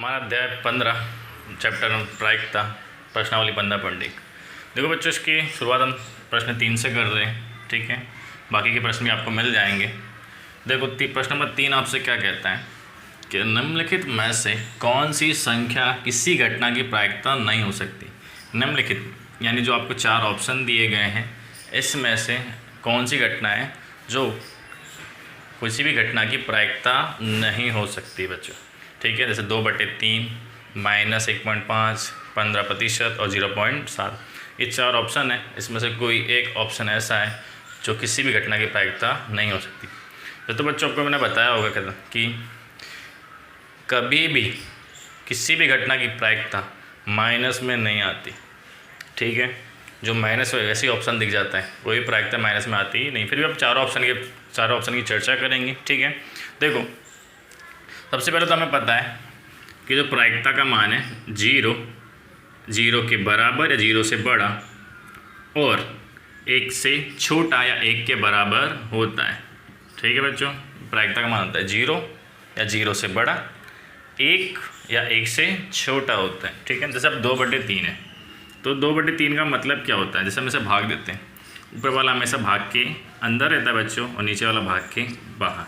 हमारा अध्याय 15 चैप्टर प्रायिकता प्रश्नावली 15.1। देखो बच्चों, इसकी शुरुआत हम प्रश्न 3 से कर रहे हैं, ठीक है। बाकी के प्रश्न भी आपको मिल जाएंगे। देखो प्रश्न नंबर 3 आपसे क्या कहता है कि निम्नलिखित में से कौन सी संख्या किसी घटना की प्रायिकता नहीं हो सकती। निम्नलिखित यानी जो आपको 4 ऑप्शन दिए गए हैं, इसमें से कौन सी घटना है जो किसी भी घटना की प्रायिकता नहीं हो सकती बच्चों, ठीक है। जैसे 2/3, -1.5, 15% और 0.7, ये 4 ऑप्शन है। इसमें से कोई एक ऑप्शन ऐसा है जो किसी भी घटना की प्रायिकता नहीं हो सकती। तो बच्चों आपको मैंने बताया होगा कि कभी भी किसी भी घटना की प्रायिकता माइनस में नहीं आती, ठीक है। जो माइनस वैसे ही ऑप्शन दिख जाता है, कोई प्रायिकता माइनस में आती ही नहीं। फिर भी अब चारों ऑप्शन की चर्चा करेंगे, ठीक है। देखो सबसे पहले तो हमें पता है कि जो प्रायिकता का मान है 0 के बराबर या 0 से बड़ा और 1 से छोटा या 1 के बराबर होता है, ठीक है बच्चों। प्रायिकता का मान होता है 0 या 0 से बड़ा, 1 या 1 से छोटा होता है, ठीक है। जैसे अब 2/3 है, तो 2/3 का मतलब क्या होता है। जैसे हम इसे भाग देते हैं, ऊपर वाला हमेशा भाग के अंदर रहता है बच्चों और नीचे वाला भाग के बाहर।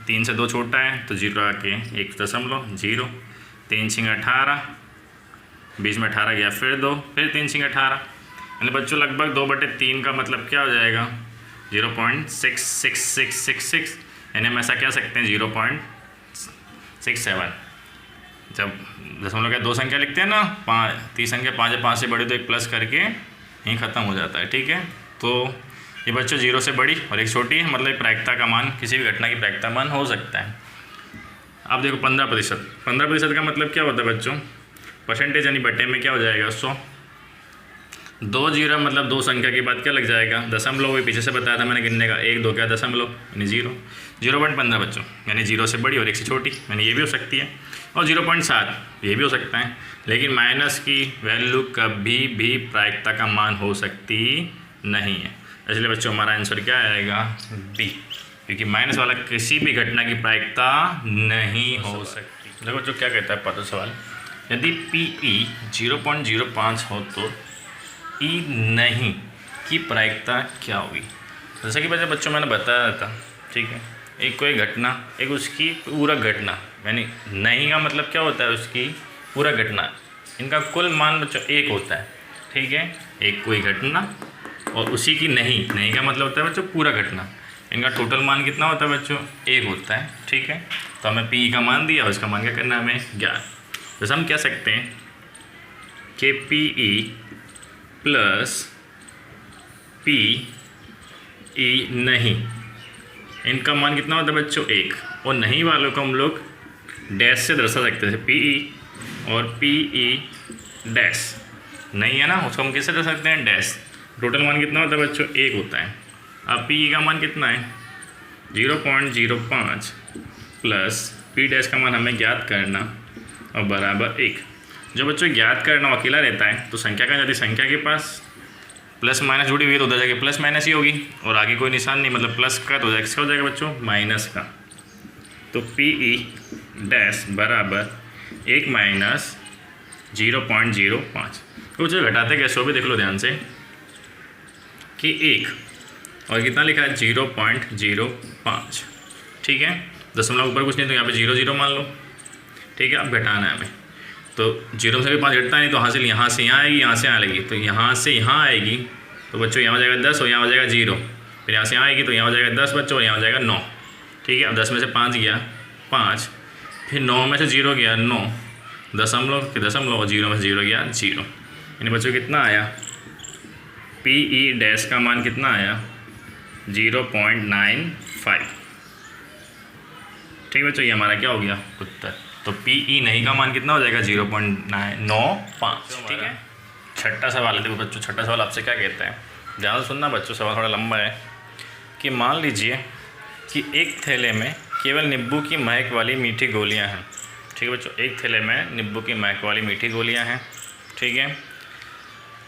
3 से 2 छोटा है तो 0 आके 1.0, 3 × 18, बीच में 18 गया, फिर 2, फिर 3 × 18, यानी बच्चों लगभग 2/3 का मतलब क्या हो जाएगा 0.66666, यानी हम ऐसा कह सकते हैं 0.67। जब दशमलव का 2 संख्या लिखते हैं ना, 5 तीसरी संख्या 5 है, 5 से बड़ी तो एक प्लस करके यहीं ख़त्म हो जाता है, ठीक है। तो ये बच्चों 0 से बड़ी और 1 छोटी है, मतलब प्रायिकता का मान किसी भी घटना की प्रायिकता मान हो सकता है। अब देखो 15% का मतलब क्या होता है बच्चों, परसेंटेज यानी बटे में क्या हो जाएगा 100। 2 0 मतलब 2 संख्या के बाद क्या लग जाएगा दशमलव, वही पीछे से बताया था मैंने गिनने का, 1 2 क्या दशमलव यानी 0.15 बच्चों, यानी 0 से बड़ी और 1 से छोटी, यानी ये भी हो सकती है। और 0.7 ये भी हो सकता है, लेकिन माइनस की वैल्यू कभी भी प्रायिकता का मान हो सकती नहीं है। इसलिए बच्चों हमारा आंसर क्या आएगा बी, क्योंकि माइनस वाला किसी भी घटना की प्रायिकता नहीं हो सकती। देखो बच्चों क्या कहता है पात्र सवाल, यदि PE 0.05 हो तो E नहीं की प्रायिकता क्या होगी। जैसा कि बच्चों मैंने बताया था, ठीक है। एक कोई घटना, एक उसकी पूरा घटना, यानी नहीं का मतलब क्या होता है उसकी पूरा घटना, इनका कुल मान बच्चों 1 होता है, ठीक है। एक कोई घटना और उसी की नहीं का मतलब होता है बच्चों पूरा घटना, इनका टोटल मान कितना होता है बच्चों 1 होता है, ठीक है। तो हमें PE का मान दिया और इसका मान क्या करना है हमें ज्ञात। जैसे हम कह सकते हैं कि PE प्लस PE नहीं, इनका मान कितना होता है बच्चों 1, और नहीं वालों को हम लोग डैश से दर्शा सकते हैं, PE और PE डैश नहीं है ना, उसको हम किससे दर्शा सकते हैं डैश। टोटल मान कितना होता है बच्चों 1 होता है। अब PE का मान कितना है 0.05 प्लस P डैश का मान हमें ज्ञात करना और बराबर 1। जो बच्चों ज्ञात करना अकेला रहता है तो संख्या का, यदि संख्या के पास प्लस माइनस जुड़ी हुई है तो उधर जाके प्लस माइनस ही होगी, और आगे कोई निशान नहीं, मतलब प्लस का तो किसका हो जाएगा बच्चों माइनस का। तो PE डैश बराबर 1 माइनस 0.05। तो जो घटाते कैसे हो भी देख लो ध्यान से कि 1 और कितना लिखा है 0.05, ठीक है। दशमलव ऊपर कुछ नहीं तो यहाँ पे 0 0 मान लो, ठीक है। अब घटाना है हमें, तो 0 से भी 5 घटता नहीं, तो हासिल यहाँ से यहाँ आएगी, यहाँ से यहाँ लगेगी, तो यहाँ से यहाँ आएगी तो बच्चों यहाँ हो जाएगा 10 और यहाँ हो जाएगा 0, फिर यहाँ से यहाँ आएगी तो यहाँ हो जाएगा 10 बच्चों और यहाँ हो जाएगा 9, ठीक है। अब 10 में से 5 गया 5, फिर 9 में से 0 गया 9, दशमलव फिर दशमलव और 0 में से 0 गया 0, यानी बच्चों कितना आया PE डैश का मान कितना आया 0.95, ठीक है बच्चों। ये हमारा क्या हो गया उत्तर। तो PE नहीं का मान कितना हो जाएगा 0.95, ठीक है। छठा सवाल है, देखो बच्चों छठा सवाल आपसे क्या कहता है, ध्यान से सुनना बच्चों, सवाल थोड़ा लंबा है। कि मान लीजिए कि एक थैले में केवल नींबू की महक वाली मीठी गोलियां हैं, ठीक है बच्चों। एक थैले में नींबू की महक वाली मीठी गोलियां हैं, ठीक है।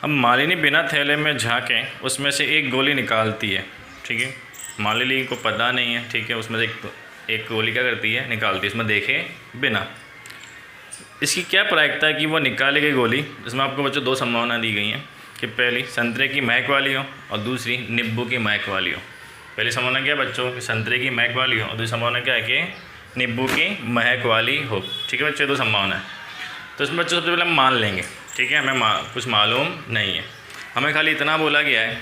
अब मालिनी बिना थैले में झाँके उसमें से एक गोली निकालती है, ठीक है। मालिनी को पता नहीं है, ठीक है, उसमें से एक गोली क्या करती है निकालती है, इसमें देखे बिना। इसकी क्या प्रायिकता है कि वो निकाली गई गोली, इसमें आपको बच्चों दो संभावना दी गई हैं कि पहली संतरे की महक वाली हो और दूसरी नींबू की महक वाली हो। पहली संभावना क्या है बच्चों कि संतरे की महक वाली हो और दूसरी संभावना क्या है कि नींबू की महक वाली हो। ठीक है बच्चों, दो संभावना है। तो इसमें बच्चों सबसे पहले हम मान लेंगे, ठीक है, हमें कुछ मालूम नहीं है, हमें खाली इतना बोला गया है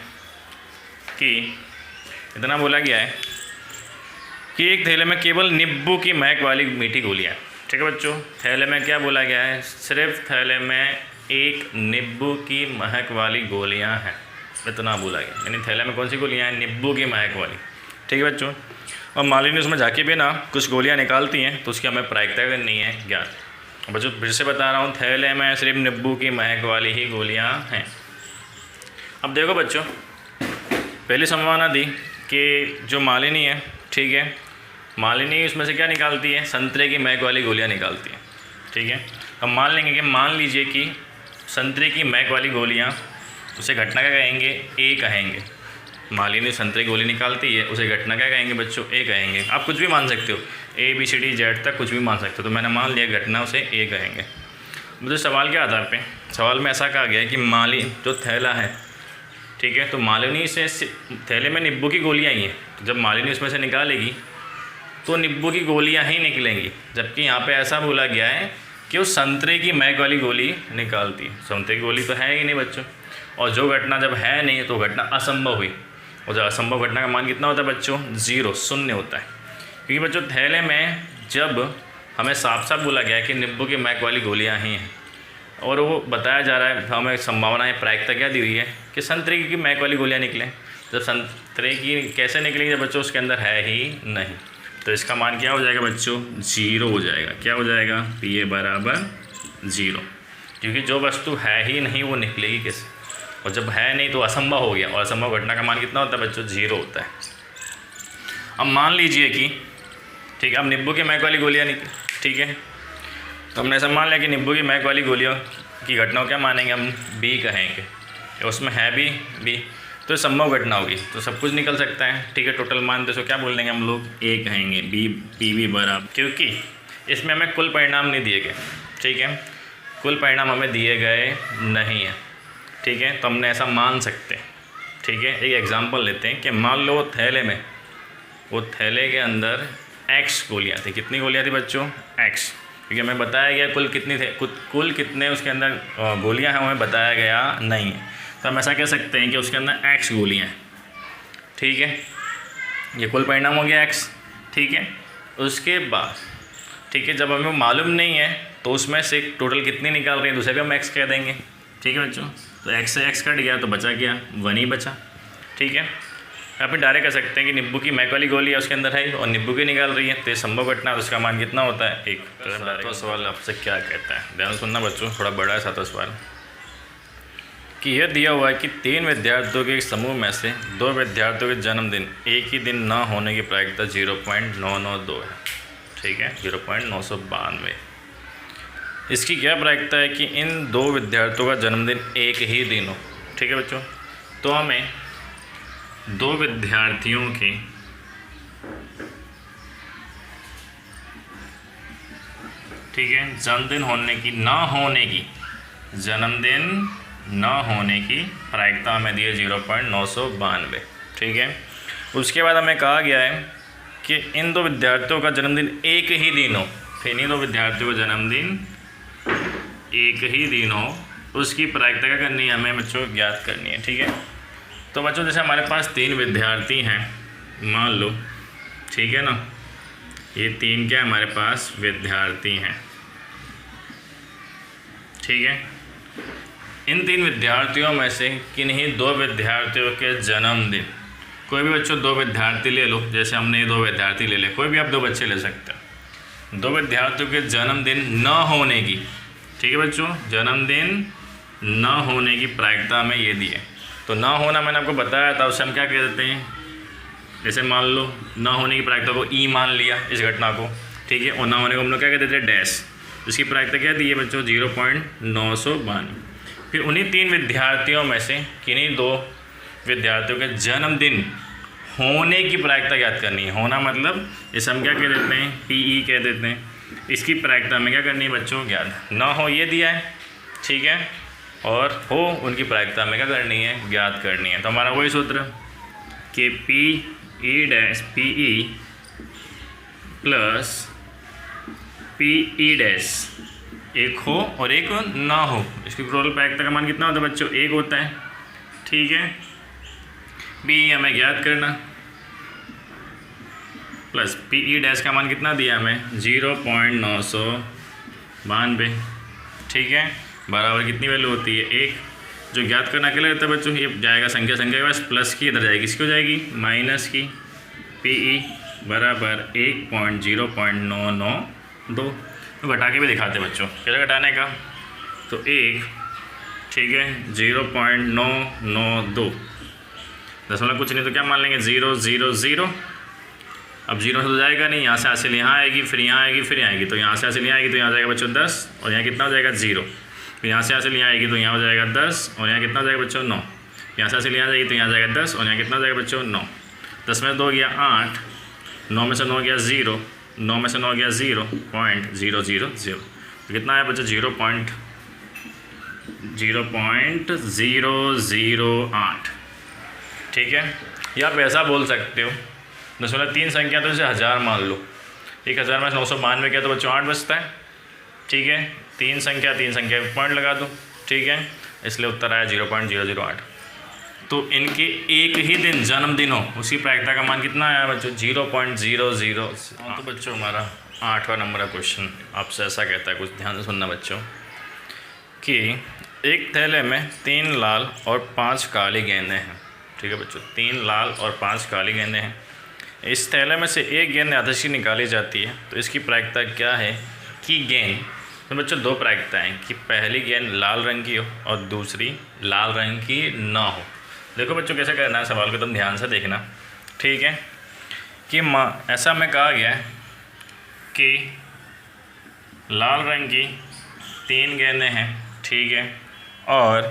कि एक थैले में केवल नींबू की महक वाली मीठी गोलियाँ। ठीक है बच्चों, थैले में क्या बोला गया है, सिर्फ थैले में एक नींबू की महक वाली गोलियाँ हैं, इतना बोला गया। यानी थैले में कौन सी गोलियाँ हैं, नींबू की महक वाली। ठीक है बच्चों, और मालिनी उसमें जाके भी ना कुछ गोलियाँ निकालती हैं तो उसकी हमें प्रायिकता करनी है ज्ञात। बच्चों फिर से बता रहा हूँ, थैले में सिर्फ नींबू की महक वाली ही गोलियाँ हैं। अब देखो बच्चों, पहली संभावना दी कि जो मालिनी है, ठीक है, मालिनी उसमें से क्या निकालती है, संतरे की महक वाली गोलियाँ निकालती है। ठीक है, अब मान लेंगे कि मान लीजिए कि संतरे की महक वाली गोलियाँ, उसे घटना क्या कहेंगे, ए कहेंगे। मालिनी संतरे की गोली निकालती है, उसे घटना क्या कहेंगे बच्चों, ए कहेंगे। आप कुछ भी मान सकते हो, A B C D Z तक कुछ भी मान सकते हो, तो मैंने मान लिया घटना उसे ए कहेंगे। मुझे सवाल के आधार पे सवाल में ऐसा कहा गया है कि मालिनी जो थैला है, ठीक है, तो मालिनी से थैले में नींबू की गोलियाँ ही हैं, तो जब मालिनी उसमें से निकालेगी तो नींबू की गोलियाँ ही निकलेंगी। जबकि यहाँ पे ऐसा बोला गया है कि वो संतरे की महक वाली गोली निकालती है। संतरे की गोली तो है ही नहीं बच्चों, और जो घटना जब है नहीं तो घटना असंभव हुई, और जब असंभव घटना का मान कितना होता है बच्चों, 0 शून्य होता है। क्योंकि बच्चों थैले में जब हमें साफ साफ बोला गया है कि नींबू की महक वाली गोलियाँ ही हैं, और वो बताया जा रहा है, हमें संभावना है, प्रायिकता क्या दी हुई है कि संतरे की महक वाली गोलियाँ निकलें। जब संतरे की कैसे निकलेंगी, जब बच्चों उसके अंदर है ही नहीं, तो इसका मान क्या हो जाएगा बच्चों, 0 हो जाएगा। क्या हो जाएगा, P बराबर 0, क्योंकि जो वस्तु है ही नहीं वो निकलेगी कैसे, और जब है नहीं तो असंभव हो गया, और असंभव घटना का मान कितना होता है बच्चों, 0 होता है। अब मान लीजिए कि ठीक है, अब नींबू की महक वाली गोलियाँ निकली, ठीक है, तो हमने ऐसा मान लिया कि नींबू की महक वाली गोलियों की घटना को क्या मानेंगे, हम बी कहेंगे, उसमें है भी तो संभव घटना होगी, तो सब कुछ निकल सकता है। ठीक है, टोटल मान तो क्या बोल देंगे हम लोग, ए कहेंगे, बी पी बी बराबर, क्योंकि इसमें हमें कुल परिणाम नहीं दिए गए। ठीक है, कुल परिणाम हमें दिए गए नहीं है। ठीक है, तो हमने ऐसा मान सकते हैं। ठीक है, एक एग्जांपल लेते हैं कि मान लो थैले में, वो थैले के अंदर x गोलियाँ थी। कितनी गोलियाँ थी बच्चों, x, क्योंकि हमें बताया गया कुल कितनी थे, कुल कितने उसके अंदर गोलियाँ हैं हमें बताया गया नहीं है, तो हम ऐसा कह सकते हैं कि उसके अंदर x गोलियाँ हैं। ठीक है, ये कुल परिणाम हो गया x। ठीक है, उसके बाद ठीक है, जब हमें मालूम नहीं है तो उसमें से टोटल कितनी निकाल रही है, दूसरे भी हम x कह देंगे। ठीक है बच्चों, तो x से x कट गया तो बचा क्या, 1 ही बचा। ठीक है, आप डायरेक्ट कह सकते हैं कि नींबू की महक वाली गोली है उसके अंदर है और नींबू की निकाल रही है, तो संभव घटना, उसका मान कितना होता है, 1। तो सवाल आपसे क्या कहता है, ध्यान सुनना बच्चों, थोड़ा बड़ा है सातवां सवाल, कि यह दिया हुआ है कि 3 विद्यार्थियों के एक समूह में से 2 विद्यार्थियों के जन्मदिन एक ही दिन न होने की प्रायिकता 0.992 है। ठीक है, 0.992। इसकी क्या प्रायिकता है कि इन 2 विद्यार्थियों का जन्मदिन एक ही दिन हो। ठीक है बच्चों, तो हमें 2 विद्यार्थियों के ठीक है जन्मदिन न होने की प्रायिकता हमें दी है 0.992। ठीक है, उसके बाद हमें कहा गया है कि इन 2 विद्यार्थियों का जन्मदिन एक ही दिन हो, फिर इन 2 विद्यार्थियों का जन्मदिन एक ही दिन हो, उसकी प्रायिकता क्या करनी है, हमें बच्चों ज्ञात करनी है। ठीक है, तो बच्चों जैसे हमारे पास 3 विद्यार्थी हैं, मान लो, ठीक है ना, ये 3 क्या हमारे पास विद्यार्थी हैं। ठीक है, इन 3 विद्यार्थियों में से किन्हीं 2 विद्यार्थियों के जन्मदिन, कोई भी बच्चों 2 विद्यार्थी ले लो, जैसे हमने ये 2 विद्यार्थी ले लें, कोई भी आप 2 बच्चे ले सकते हैं, 2 विद्यार्थियों के जन्मदिन न होने की, ठीक है बच्चों, जन्मदिन न होने की प्रायिकता हमें ये दी है। तो ना होना मैंने आपको बताया था, उससे हम क्या कह देते हैं, जैसे मान लो ना होने की प्रायिकता को ई मान लिया इस घटना को। ठीक है, और ना होने को हम लोग क्या कह देते हैं, डैश। इसकी प्रायिकता क्या दी है बच्चों, 0.992। फिर उन्हीं 3 विद्यार्थियों में से किन्हीं 2 विद्यार्थियों के जन्मदिन होने की प्रायिकता ज्ञात करनी है। होना मतलब इसे हम क्या कह देते हैं, PE कह देते हैं। इसकी प्रायिकता हमें क्या करनी है बच्चों, ज्ञात। ना हो ये दिया है, ठीक है, और हो उनकी प्रायिकता हमें क्या करनी है, ज्ञात करनी है। तो हमारा वही सूत्र कि P E plus P E dash एक हो और एक ना हो, इसकी टोटल प्रायिकता का मान कितना होता है बच्चों, एक होता है, ठीक है। पी हमें ज्ञात करना प्लस पी ई डैश का मान कितना दिया हमें, 0.992, ठीक है, बराबर कितनी वैल्यू होती है, एक। जो ज्ञात करना अकेले रहता है बच्चों, ये जाएगा संख्या के पास, प्लस की इधर जाएगी, इसकी हो जाएगी माइनस की, पी ई बराबर 1.0.992। तो घटा के भी दिखाते बच्चों, कैसे घटाने का, तो 1, ठीक है, 0.992, दशमलव कुछ नहीं तो क्या मान लेंगे, 0 0 0। अब 0 से तो जाएगा नहीं, यहाँ से हासिल यहाँ आएगी, फिर यहाँ आएगी, फिर यहाँ आएगी, तो यहाँ से हासिल यहाँ आएगी तो यहाँ जाएगा बच्चों 10, और यहाँ कितना हो जाएगा 0। फिर यहाँ से हासिल यहाँ आएगी तो यहाँ हो जाएगा 10, और यहाँ कितना हो जाएगा बच्चों 9। यहाँ से हासिल यहाँ जाएगी तो यहाँ जाएगा 10, और यहाँ कितना हो जाएगा बच्चों 9। 10 में 2 गया 8, 9 में से 9 गया 0, 9 में से 9 गया 0.000, तो कितना है बच्चों 0.008, ठीक है। या आप ऐसा बोल सकते हो, 0.3 संख्या तो जैसे 1000 मान लो, 1000 में 992 किया तो बच्चों 8 बचता है, ठीक है। 3 संख्या पॉइंट लगा दो, ठीक है, इसलिए उत्तर आया 0.008। तो इनके एक ही दिन जन्मदिन हो, उसकी प्रायिकता का मान कितना आया बच्चों, 0.00। तो बच्चों हमारा 8वां नंबर का क्वेश्चन आपसे ऐसा कहता है, कुछ ध्यान से सुनना बच्चों, कि एक थैले में 3 लाल और 5 काली गेंदें हैं, ठीक है बच्चों, 3 लाल और 5 काली गेंदें हैं। इस थैले में से एक गेंद यादृच्छिक निकाली जाती है, तो इसकी प्रायिकता क्या है कि गेंद, तो बच्चों 2 प्रायिकताएँ हैं कि पहली गेंद लाल रंग की हो और दूसरी लाल रंग की ना हो। देखो बच्चों कैसे करना है सवाल को, तुम ध्यान से देखना, ठीक है, कि ऐसा में कहा गया है कि लाल रंग की 3 गेंदें हैं, ठीक है, और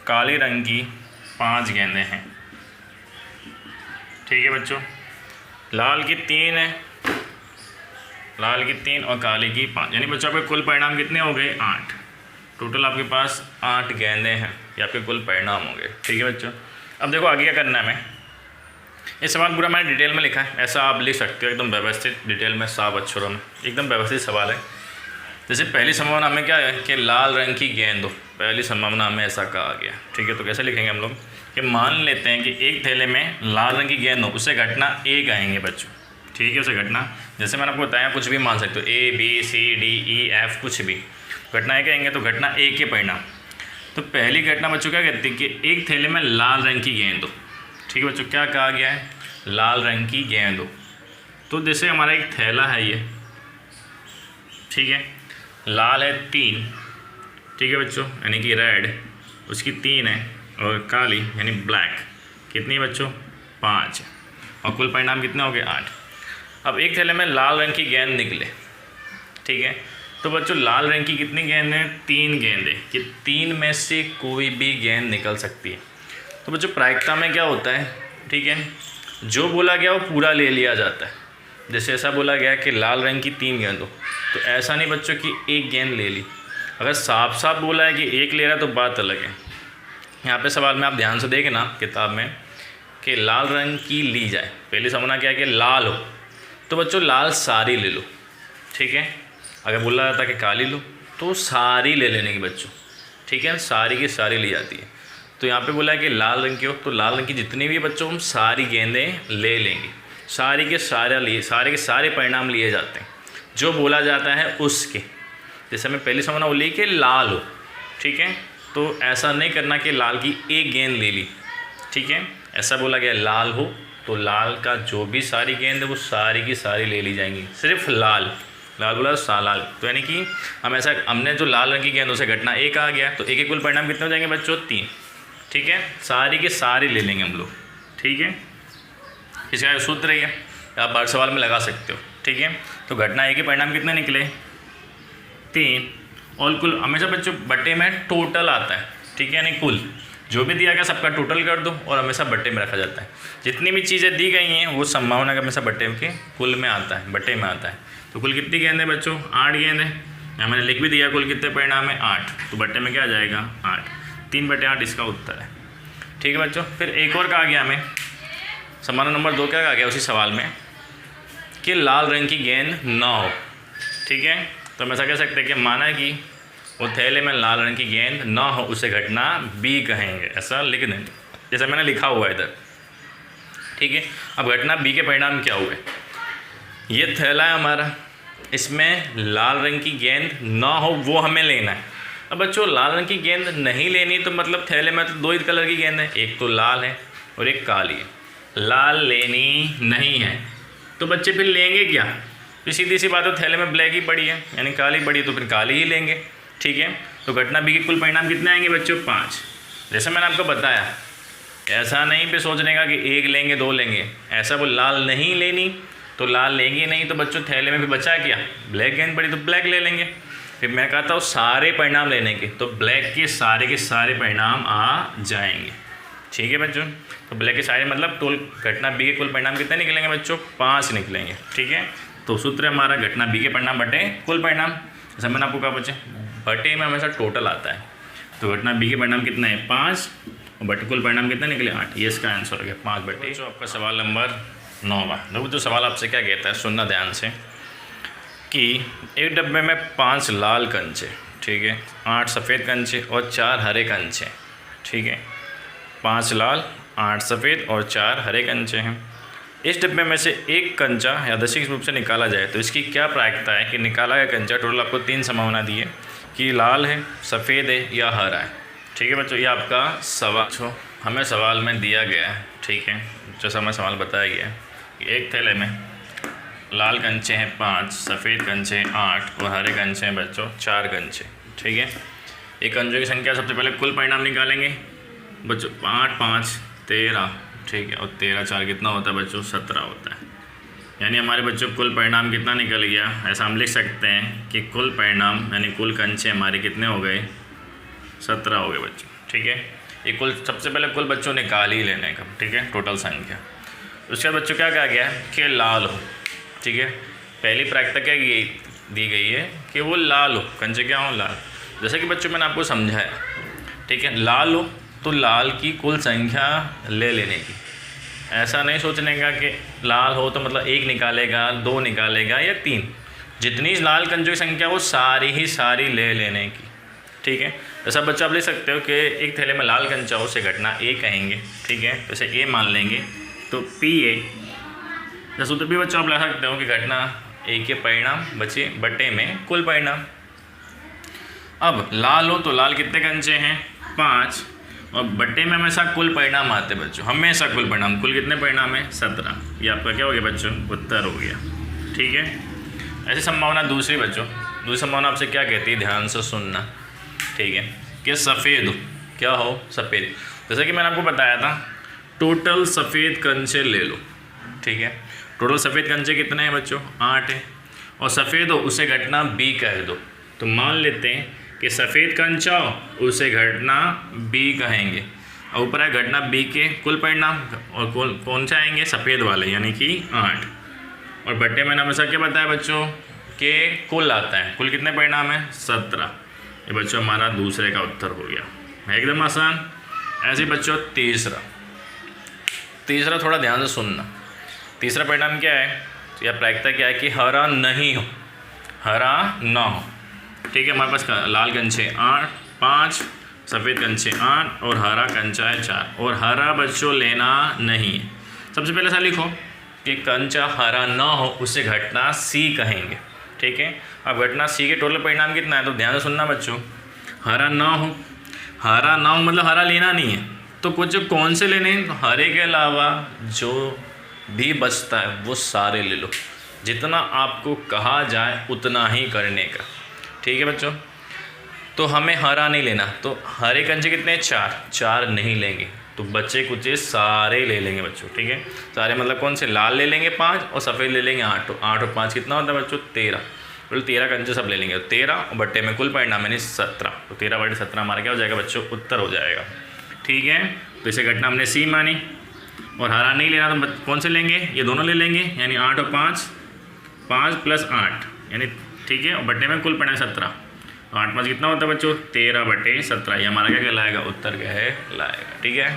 काली रंग की 5 गेंदें हैं, ठीक है बच्चों। लाल की 3 है, लाल की 3 और काली की 5, यानी बच्चों आपके कुल परिणाम कितने हो गए, 8। टोटल आपके पास 8 गेंदें हैं, ये आपके कुल परिणाम हो गए, ठीक है बच्चों। अब देखो आगे क्या करना है हमें, ये सवाल पूरा मैंने डिटेल में लिखा है, ऐसा आप लिख सकते हो एकदम व्यवस्थित, डिटेल में, साफ अक्षरों में, एकदम व्यवस्थित सवाल है। जैसे पहली संभावना हमें क्या है कि लाल रंग की गेंद हो, पहली संभावना हमें ऐसा कहा गया, ठीक है। तो कैसे लिखेंगे हम लोग कि मान लेते हैं कि एक थैले में लाल रंग की गेंद हो, उससे घटना 1 आएंगे बच्चों, ठीक है। उसे घटना जैसे मैंने आपको बताया कुछ भी मान सकते हो, A B C D E F कुछ भी, घटना 1 आएंगे तो घटना 1 के परिणाम। तो पहली घटना बच्चों क्या कहती है कि एक थैले में लाल रंग की गेंद हो, ठीक है बच्चों, क्या कहा गया है, लाल रंग की गेंद हो। तो जैसे हमारा एक थैला है ये, ठीक है, लाल है 3, ठीक है बच्चों, यानी कि रेड, उसकी 3 है, और काली यानी ब्लैक कितनी है बच्चों, 5, और कुल परिणाम कितने हो गए, 8। अब एक थैले में लाल रंग की गेंद निकले, ठीक है, तो बच्चों लाल रंग की कितनी गेंद है, 3 गेंदें, कि 3 में से कोई भी गेंद निकल सकती है। तो बच्चों प्रायिकता में क्या होता है, ठीक है, जो बोला गया वो पूरा ले लिया जाता है। जैसे ऐसा बोला गया कि लाल रंग की 3 गेंद हो, तो ऐसा नहीं बच्चों कि एक गेंद ले ली। अगर साफ साफ बोला है कि एक ले रहा है तो बात अलग है। यहाँ पे सवाल में आप ध्यान से देखना किताब में कि लाल रंग की ली जाए, पहली संभावना क्या है कि लाल हो, तो बच्चों लाल सारी ले लो, ठीक है। अगर बोला जाता कि काली लो तो सारी ले लेने की बच्चों, ठीक है, सारी की सारी ली जाती है। तो यहाँ पे बोला है कि लाल रंग की हो, तो लाल रंग की जितनी भी बच्चों हम सारी गेंदें ले लेंगे, सारी के सारे परिणाम लिए जाते हैं जो बोला जाता है उसके। जैसे हमें पहली संभावना बोली कि लाल हो, ठीक है, तो ऐसा नहीं करना कि लाल की एक गेंद ले ली, ठीक है, ऐसा बोला गया लाल हो तो लाल का जो भी सारी गेंद है वो सारी की सारी ले ली जाएंगी, सिर्फ लाल बोला तो लाल। तो यानी कि हम ऐसा, हमने जो लाल रंग की गेंदों से घटना 1 आ गया, तो एक कुल परिणाम कितने हो जाएंगे बच्चों, 3, ठीक है, सारी के सारी ले लेंगे हम लोग, ठीक है। इसका सूत्र है, आप बार सवाल में लगा सकते हो, ठीक है। तो घटना 1 के परिणाम कितने निकले, 3, और कुल हमेशा बच्चों बट्टे में टोटल आता है, ठीक है, यानी कुल जो भी दिया गया सबका टोटल कर दो और हमेशा बट्टे में रखा जाता है। जितनी भी चीज़ें दी गई हैं वो संभावना का हमेशा बट्टे के कुल में आता है, बट्टे में आता है। तो कुल कितनी गेंद है बच्चों? 8 गेंद है। यहाँ मैंने लिख भी दिया कुल कितने परिणाम है? 8। तो बट्टे में क्या आ जाएगा? 8। 3/8 इसका उत्तर है। ठीक है बच्चों। फिर एक और कहा गया हमें, सवाल नंबर 2 क्या कहा गया उसी सवाल में, कि लाल रंग की गेंद ना हो। ठीक है, तो हम ऐसा कह सकते हैं कि माना कि वो थैले में लाल रंग की गेंद ना हो, उसे घटना बी कहेंगे। ऐसा लिख दें जैसा मैंने लिखा हुआ है इधर। ठीक है, अब घटना बी के परिणाम क्या हुए? ये थैला है हमारा, इसमें लाल रंग की गेंद ना हो वो हमें लेना है। अब बच्चों लाल रंग की गेंद नहीं लेनी तो मतलब थैले में तो 2 ही कलर की गेंद है, एक तो लाल है और एक काली है। लाल लेनी नहीं है तो बच्चे फिर लेंगे क्या? तो सीधी सी बात है, थैले में ब्लैक ही पड़ी है यानी काली पड़ी है, तो फिर काली ही लेंगे। ठीक है, तो घटना बी के कुल परिणाम कितने आएंगे बच्चों? 5। जैसे मैंने आपको बताया, ऐसा नहीं पे सोचने का कि 1 लेंगे 2 लेंगे, ऐसा वो लाल नहीं लेनी तो लाल लेंगे नहीं, तो बच्चों थैले में भी बचा क्या? ब्लैक गेंद पड़ी तो ब्लैक ले लेंगे। फिर मैं कहता हूँ सारे परिणाम लेने के, तो ब्लैक के सारे परिणाम आ जाएंगे। ठीक है बच्चों, तो ब्लैक के सारे मतलब टोल घटना बी के कुल परिणाम कितने निकलेंगे बच्चों? 5 निकलेंगे। ठीक है, तो सूत्र हमारा घटना बी के परिणाम बटे कुल परिणाम। जैसे मैंने आपको कहा बच्चे बटे में हमेशा टोटल आता है, तो घटना बी के परिणाम कितना है? 5 और बटे कुल परिणाम कितने निकले? 8। ये इसका आंसर हो गया 5 बटे। जो आपका सवाल नंबर 9वां, देखो जो सवाल आपसे क्या कहता है, सुनना ध्यान से, कि एक डब्बे में 5 लाल कंचे, ठीक है, 8 सफ़ेद कंचे और 4 हरे कंचे। ठीक है, 5 लाल, 8 सफ़ेद और 4 हरे कंचे हैं। इस डब्बे में से एक कंचा यादृच्छिक रूप से निकाला जाए तो इसकी क्या प्रायिकता है कि निकाला गया कंचा, टोटल आपको 3 संभावना दी है कि लाल है, सफ़ेद है या हरा है। ठीक है बच्चों, ये आपका सवाल जो हमें सवाल में दिया गया है। ठीक है, जैसा हमें सवाल बताया गया है कि एक थैले में लाल कंचे हैं 5, सफ़ेद कंचे हैं 8 और हरे कंचे हैं बच्चों 4 कंचे। ठीक है, एक कंचों की संख्या सबसे पहले कुल परिणाम निकालेंगे बच्चों। 8 5 13, ठीक है, और 13 4 कितना होता है बच्चों? 17 होता है। यानी हमारे बच्चों कुल परिणाम कितना निकल गया? ऐसा हम लिख सकते हैं कि कुल परिणाम यानी कुल कंचे हमारे कितने हो गए? 17 हो गए बच्चों। ठीक है, ये कुल सबसे पहले कुल बच्चों निकाल ही लेने का। ठीक है, टोटल संख्या। उसके बाद बच्चों क्या कहा गया है कि लाल हो। ठीक है, पहली प्रायिकता क्या दी गई है कि वो लाल हो, कंचे क्या हो? लाल। जैसे कि बच्चों मैंने आपको समझाया, ठीक है, लाल हो तो लाल की कुल संख्या ले लेने की। ऐसा नहीं सोचने का कि लाल हो तो मतलब 1 निकालेगा, 2 निकालेगा या 3। जितनी लाल कंचों की संख्या वो सारी ले लेने की। ठीक है, जैसा बच्चा आप ले सकते हो कि एक थैले में लाल कंचा हो, उसे घटना ए कहेंगे। ठीक है, जैसे ए मान लेंगे तो पी ए। जैसे तो भी बच्चों आप ला सकते हो कि घटना ए के परिणाम बचे बटे में कुल परिणाम। अब लाल हो तो लाल कितने कंचे हैं? 5, और बट्टे में हमेशा कुल परिणाम आते हैं बच्चों, हमेशा कुल परिणाम। कुल कितने परिणाम है? 17। ये आपका क्या हो गया बच्चों? उत्तर हो गया। ठीक है, ऐसी संभावना दूसरी बच्चों, दूसरी संभावना आपसे क्या कहती है? ध्यान से सुनना। ठीक है, कि सफ़ेद हो, क्या हो? सफ़ेद। जैसे कि मैंने आपको बताया था टोटल सफ़ेद कंचे ले लो। ठीक है, टोटल सफ़ेद कंचे कितने हैं बच्चों? 8 है, और सफ़ेद हो उसे घटना बी कह दो। तो मान लेते हैं कि सफ़ेद कंचा हो उसे घटना बी कहेंगे, और ऊपर है घटना बी के कुल परिणाम, और कौन से आएंगे? सफ़ेद वाले, यानी कि 8। और बट्टे में हमेशा क्या बताया बच्चों कि कुल आता है। कुल कितने परिणाम है? 17। ये बच्चों हमारा दूसरे का उत्तर हो गया, एकदम आसान। ऐसे बच्चों तीसरा थोड़ा ध्यान से सुनना। तीसरा परिणाम क्या है या प्रायिकता क्या है कि हरा नहीं हो, हरा ना हो। ठीक है, हमारे पास लाल कंचे 8 5, सफ़ेद कंचे 8 और हरा कंचा है 4, और हरा बच्चों लेना नहीं है। सबसे पहले ऐसा लिखो कि कंचा हरा ना हो उसे घटना सी कहेंगे। ठीक है, अब घटना सी के टोटल परिणाम कितना है? तो ध्यान से सुनना बच्चों, हरा ना हो, हरा ना हो मतलब हरा लेना नहीं है, तो कुछ कौन से लेने हैं? तो हरे के अलावा जो भी बचता है वो सारे ले लो, जितना आपको कहा जाए उतना ही करने का। ठीक है बच्चों, तो हमें हरा नहीं लेना, तो हरे कंचे कितने हैं? 4 नहीं लेंगे, तो बच्चे कुछ सारे ले लेंगे बच्चों। ठीक है, सारे मतलब कौन से? लाल ले लेंगे 5 और सफ़ेद ले लेंगे 8। तो 8 और 5 कितना होता है बच्चों? 13। बोलो 13 कंचे सब ले लेंगे, 13 और बट्टे में कुल परिणाम यानी 17। तो 13 बटे 17 हमारा क्या हो जाएगा बच्चों? उत्तर हो जाएगा। ठीक है, तो इसे घटना हमने सी मानी, और हरा नहीं लेना तो कौन से लेंगे? ये दोनों ले लेंगे, यानी 8 और 5 5 + 8 यानी ठीक है, और बटे में कुल पड़े 17। 8 5 कितना होता है बच्चों? 13/17। ये हमारा क्या कहलाएगा? उत्तर क्या है लाएगा। ठीक है।